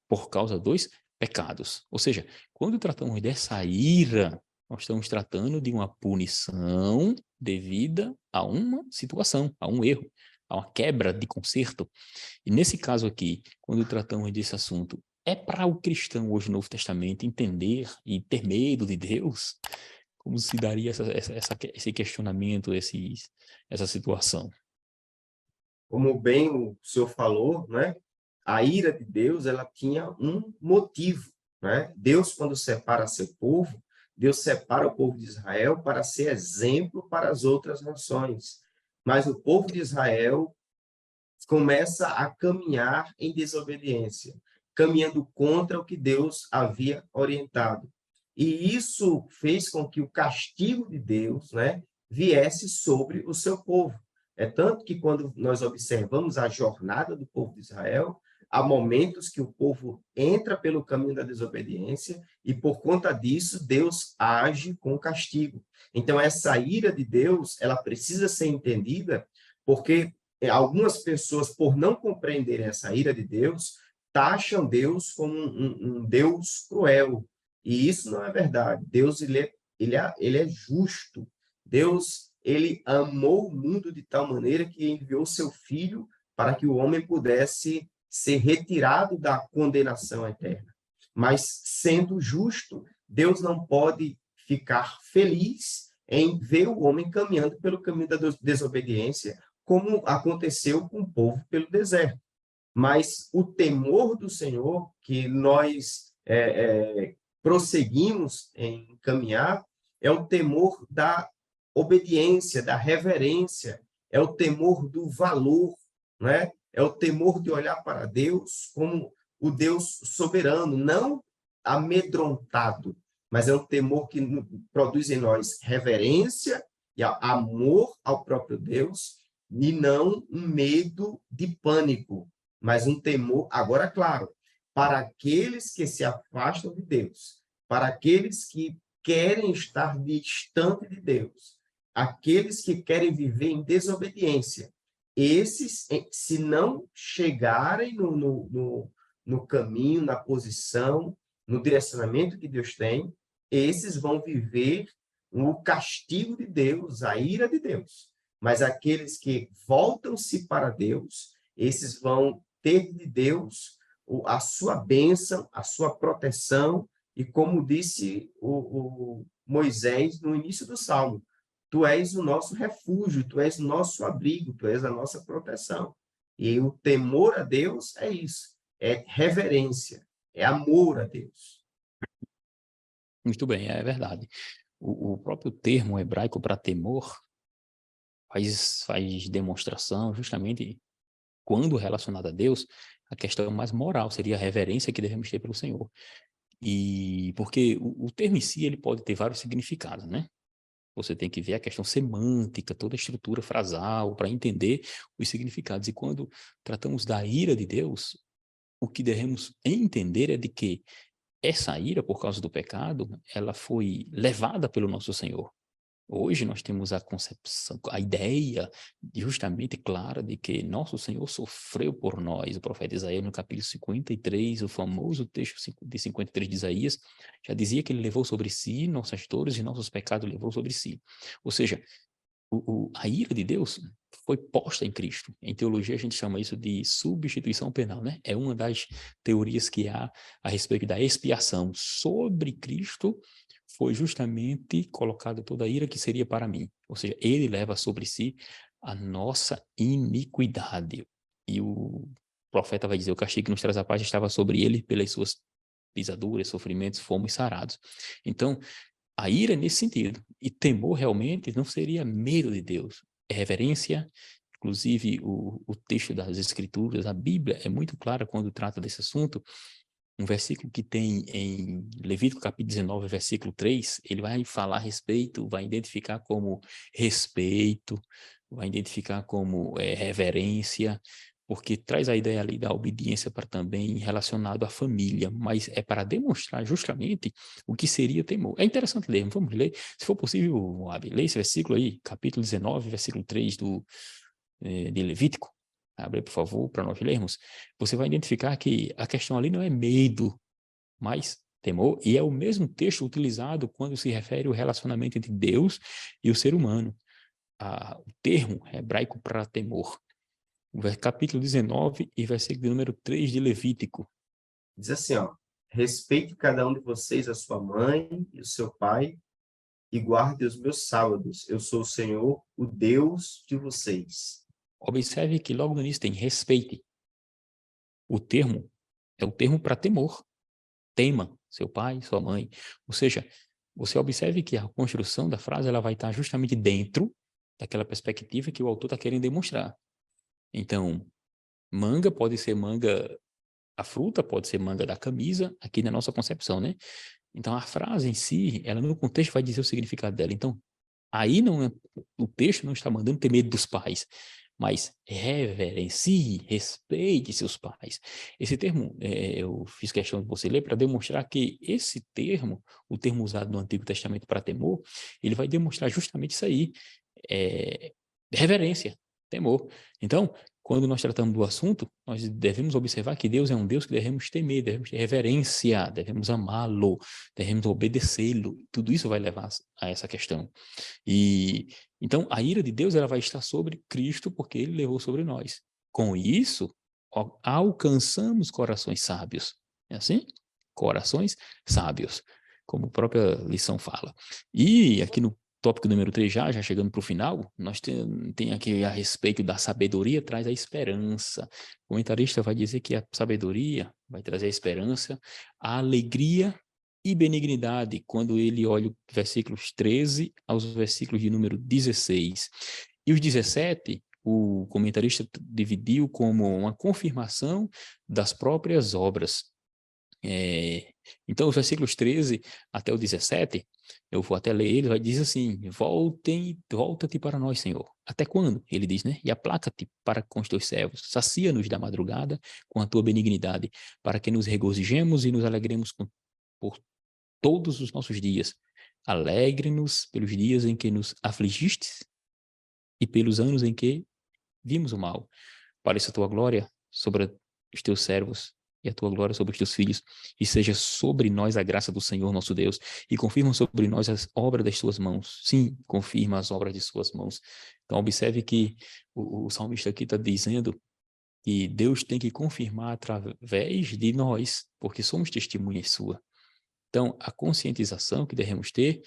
por causa dos pecados. Ou seja, quando tratamos dessa ira, nós estamos tratando de uma punição devida a uma situação, a um erro. há uma quebra de concerto. E nesse caso aqui, quando tratamos desse assunto, é para o cristão hoje no Novo Testamento entender e ter medo de Deus? Como se daria esse questionamento, essa situação? Como bem o senhor falou, né? A ira de Deus, ela tinha um motivo, né? Deus, quando separa seu povo, Deus separa o povo de Israel para ser exemplo para as outras nações. Mas o povo de Israel começa a caminhar em desobediência, caminhando contra o que Deus havia orientado. E isso fez com que o castigo de Deus, né, viesse sobre o seu povo. É tanto que quando nós observamos a jornada do povo de Israel, há momentos que o povo entra pelo caminho da desobediência e por conta disso Deus age com castigo. Então essa ira de Deus, ela precisa ser entendida porque algumas pessoas, por não compreenderem essa ira de Deus, taxam Deus como um Deus cruel. E isso não é verdade. Deus ele é justo. Deus ele amou o mundo de tal maneira que enviou seu Filho para que o homem pudesse ser retirado da condenação eterna. Mas, sendo justo, Deus não pode ficar feliz em ver o homem caminhando pelo caminho da desobediência, como aconteceu com o povo pelo deserto. Mas o temor do Senhor, que nós prosseguimos em caminhar, é o temor da obediência, da reverência, é o temor do valor, né? É o temor de olhar para Deus como o Deus soberano, não amedrontado, mas é um temor que produz em nós reverência e amor ao próprio Deus, e não um medo de pânico, mas um temor, agora claro, para aqueles que se afastam de Deus, para aqueles que querem estar distante de Deus, aqueles que querem viver em desobediência, esses, se não chegarem no caminho, na posição, no direcionamento que Deus tem, esses vão viver o castigo de Deus, a ira de Deus. Mas aqueles que voltam-se para Deus, esses vão ter de Deus a sua bênção, a sua proteção, e como disse o Moisés no início do Salmo, tu és o nosso refúgio, tu és o nosso abrigo, tu és a nossa proteção. E o temor a Deus é isso, é reverência, é amor a Deus. Muito bem, é verdade. O próprio termo hebraico para temor faz demonstração justamente quando relacionado a Deus, a questão mais moral seria a reverência que devemos ter pelo Senhor. E porque o termo em si ele pode ter vários significados, né? Você tem que ver a questão semântica, toda a estrutura frasal para entender os significados. E quando tratamos da ira de Deus, o que devemos entender é de que essa ira, por causa do pecado, ela foi levada pelo nosso Senhor. Hoje nós temos a concepção, a ideia justamente clara de que nosso Senhor sofreu por nós. O profeta Isaías, no capítulo 53, o famoso texto de 53 de Isaías, já dizia que ele levou sobre si nossas dores e nossos pecados levou sobre si. Ou seja, a ira de Deus foi posta em Cristo. Em teologia a gente chama isso de substituição penal, né? É uma das teorias que há a respeito da expiação. Sobre Cristo foi justamente colocada toda a ira que seria para mim. Ou seja, ele leva sobre si a nossa iniquidade. E o profeta vai dizer, o castigo que nos traz a paz estava sobre ele, pelas suas pisaduras, sofrimentos, fomos sarados. Então, a ira é nesse sentido. E temor realmente não seria medo de Deus, é reverência. Inclusive, o texto das Escrituras, a Bíblia, é muito clara quando trata desse assunto. Um versículo que tem em Levítico capítulo 19, versículo 3, ele vai falar a respeito, vai identificar como respeito, vai identificar como reverência, porque traz a ideia ali da obediência para também relacionado à família, mas é para demonstrar justamente o que seria temor. É interessante ler, vamos ler, se for possível, Moab, lê esse versículo aí, capítulo 19, versículo 3 de Levítico. Abre, por favor, para nós lermos. Você vai identificar que a questão ali não é medo, mas temor, e é o mesmo texto utilizado quando se refere ao relacionamento entre Deus e o ser humano. O termo hebraico para temor capítulo 19 e versículo número 3 de Levítico. Diz assim, ó, respeite cada um de vocês a sua mãe e o seu pai, e guarde os meus sábados. Eu sou o Senhor, o Deus de vocês. Observe que logo no início tem respeite. O termo é o termo para temor. Tema seu pai, sua mãe. Ou seja, você observe que a construção da frase ela vai estar justamente dentro daquela perspectiva que o autor está querendo demonstrar. Então, manga pode ser manga, a fruta pode ser manga da camisa, aqui na nossa concepção, né? Então, a frase em si, ela no contexto vai dizer o significado dela. Então, aí não é, o texto não está mandando ter medo dos pais, mas reverencie, respeite seus pais. Esse termo, eu fiz questão de você ler para demonstrar que esse termo, o termo usado no Antigo Testamento para temor, ele vai demonstrar justamente isso aí, reverência, temor. Então, quando nós tratamos do assunto, nós devemos observar que Deus é um Deus que devemos temer, devemos ter reverência, devemos amá-lo, devemos obedecê-lo. Tudo isso vai levar a essa questão. E então a ira de Deus ela vai estar sobre Cristo porque ele levou sobre nós. Com isso, alcançamos corações sábios. É assim? Corações sábios, como a própria lição fala. E aqui no tópico número 3 já chegando para o final, nós tem aqui a respeito da sabedoria traz a esperança. O comentarista vai dizer que a sabedoria vai trazer a esperança, a alegria e benignidade, quando ele olha os versículos 13 aos versículos de número 16. E os 17, o comentarista dividiu como uma confirmação das próprias obras. Então, os versículos 13 até o 17, eu vou até ler ele, vai dizer assim, volta-te para nós, Senhor. Até quando? Ele diz, né? E aplaca-te para com os teus servos, sacia-nos da madrugada com a tua benignidade, para que nos regozijemos e nos alegremos por todos os nossos dias. Alegre-nos pelos dias em que nos afligiste e pelos anos em que vimos o mal. Pareça a tua glória sobre os teus servos e a tua glória sobre os teus filhos, e seja sobre nós a graça do Senhor nosso Deus, e confirma sobre nós as obras das suas mãos. Sim, confirma as obras de suas mãos. Então, observe que o salmista aqui está dizendo que Deus tem que confirmar através de nós, porque somos testemunhas suas. Então, a conscientização que devemos ter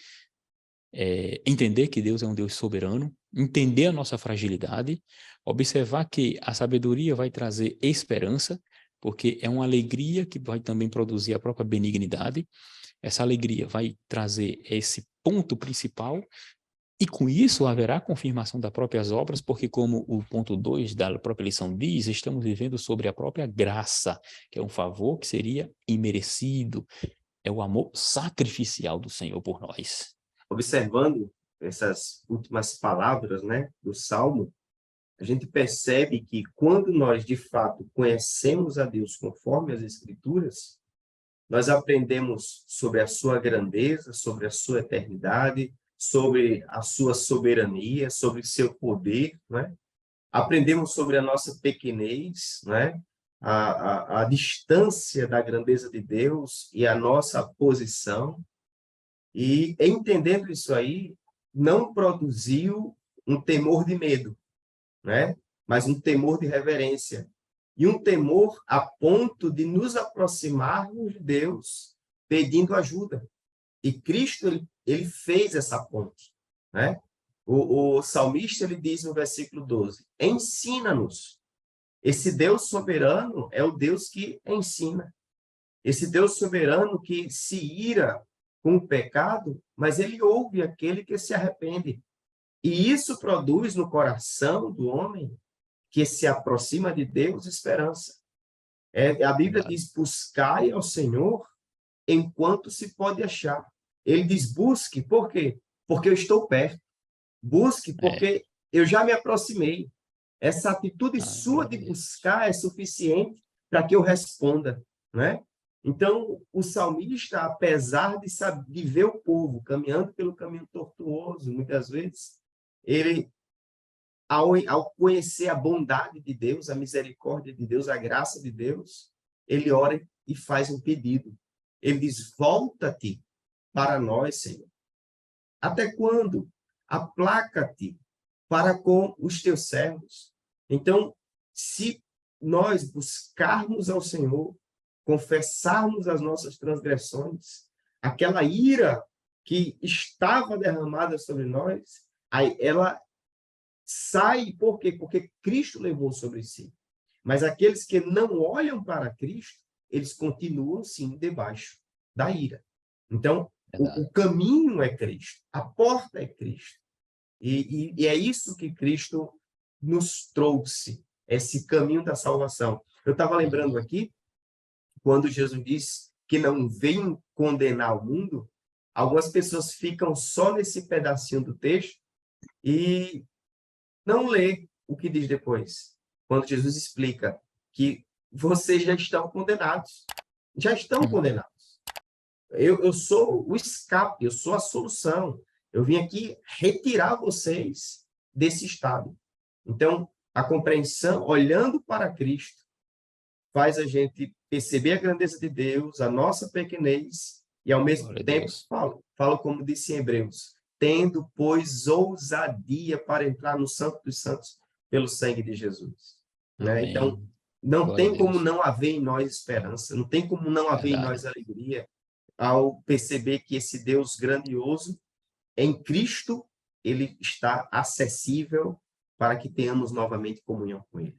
é entender que Deus é um Deus soberano, entender a nossa fragilidade, observar que a sabedoria vai trazer esperança, porque é uma alegria que vai também produzir a própria benignidade. Essa alegria vai trazer esse ponto principal e com isso haverá confirmação das próprias obras, porque como o ponto 2 da própria lição diz, estamos vivendo sobre a própria graça, que é um favor que seria imerecido. É o amor sacrificial do Senhor por nós. Observando essas últimas palavras, né, do Salmo, a gente percebe que quando nós, de fato, conhecemos a Deus conforme as Escrituras, nós aprendemos sobre a sua grandeza, sobre a sua eternidade, sobre a sua soberania, sobre o seu poder, né? Aprendemos sobre a nossa pequenez, né? A distância da grandeza de Deus e a nossa posição. E entendendo isso aí, não produziu um temor de medo, né? Mas um temor de reverência. E um temor a ponto de nos aproximarmos de Deus pedindo ajuda. E Cristo, ele fez essa ponte, né? O salmista, ele diz no versículo 12, ensina-nos. Esse Deus soberano é o Deus que ensina. Esse Deus soberano que se ira com o pecado, mas ele ouve aquele que se arrepende. E isso produz no coração do homem que se aproxima de Deus esperança. A Bíblia diz, buscai ao Senhor enquanto se pode achar. Ele diz, busque, por quê? Porque eu estou perto. Busque, porque eu já me aproximei. Essa atitude sua de buscar é suficiente para que eu responda, né? Então, o salmista, apesar de ver o povo caminhando pelo caminho tortuoso, muitas vezes, ele, ao conhecer a bondade de Deus, a misericórdia de Deus, a graça de Deus, ele ora e faz um pedido. Ele diz, volta-te para nós, Senhor. Até quando? Aplaca-te para com os teus servos. Então, Se nós buscarmos ao Senhor, confessarmos as nossas transgressões, aquela ira que estava derramada sobre nós, aí ela sai, por quê? Porque Cristo levou sobre si. Mas aqueles que não olham para Cristo, eles continuam, sim, debaixo da ira. Então, o caminho é Cristo, a porta é Cristo. E é isso que Cristo nos trouxe, esse caminho da salvação. Eu estava lembrando aqui, quando Jesus diz que não vem condenar o mundo, algumas pessoas ficam só nesse pedacinho do texto e não lê o que diz depois. Quando Jesus explica que vocês já estão condenados. Já estão condenados. Eu sou o escape, eu sou a solução. Eu vim aqui retirar vocês desse estado. Então, a compreensão, olhando para Cristo, faz a gente perceber a grandeza de Deus, a nossa pequenez, e ao mesmo tempo, falo como disse em Hebreus, tendo, pois, ousadia para entrar no Santo dos Santos pelo sangue de Jesus. Né? Então, não tem como não haver em nós esperança, não tem como não haver em nós alegria, ao perceber que esse Deus grandioso, em Cristo, ele está acessível para que tenhamos novamente comunhão com ele.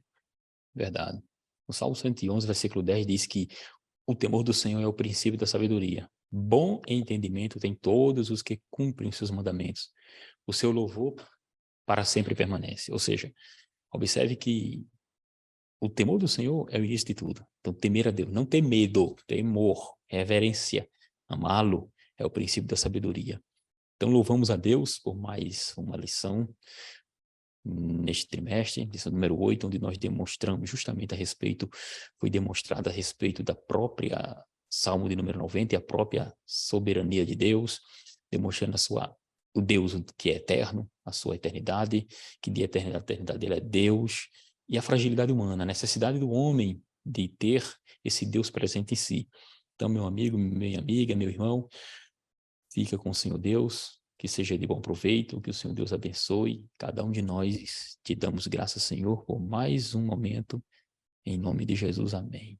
Verdade. O Salmo 111, versículo 10 diz que o temor do Senhor é o princípio da sabedoria. Bom entendimento tem todos os que cumprem os seus mandamentos. O seu louvor para sempre permanece. Ou seja, observe que o temor do Senhor é o início de tudo. Então, temer a Deus, não ter medo, temor, reverência, amá-lo é o princípio da sabedoria. Então, louvamos a Deus por mais uma lição neste trimestre, lição número 8, onde nós demonstramos justamente foi demonstrado a respeito da própria Salmo de número 90 e a própria soberania de Deus, demonstrando o Deus que é eterno, a sua eternidade, que de eternidade a eternidade ele é Deus, e a fragilidade humana, a necessidade do homem de ter esse Deus presente em si. Então, meu amigo, minha amiga, meu irmão, fica com o Senhor Deus, que seja de bom proveito, que o Senhor Deus abençoe cada um de nós. Te damos graças, Senhor, por mais um momento. Em nome de Jesus, amém.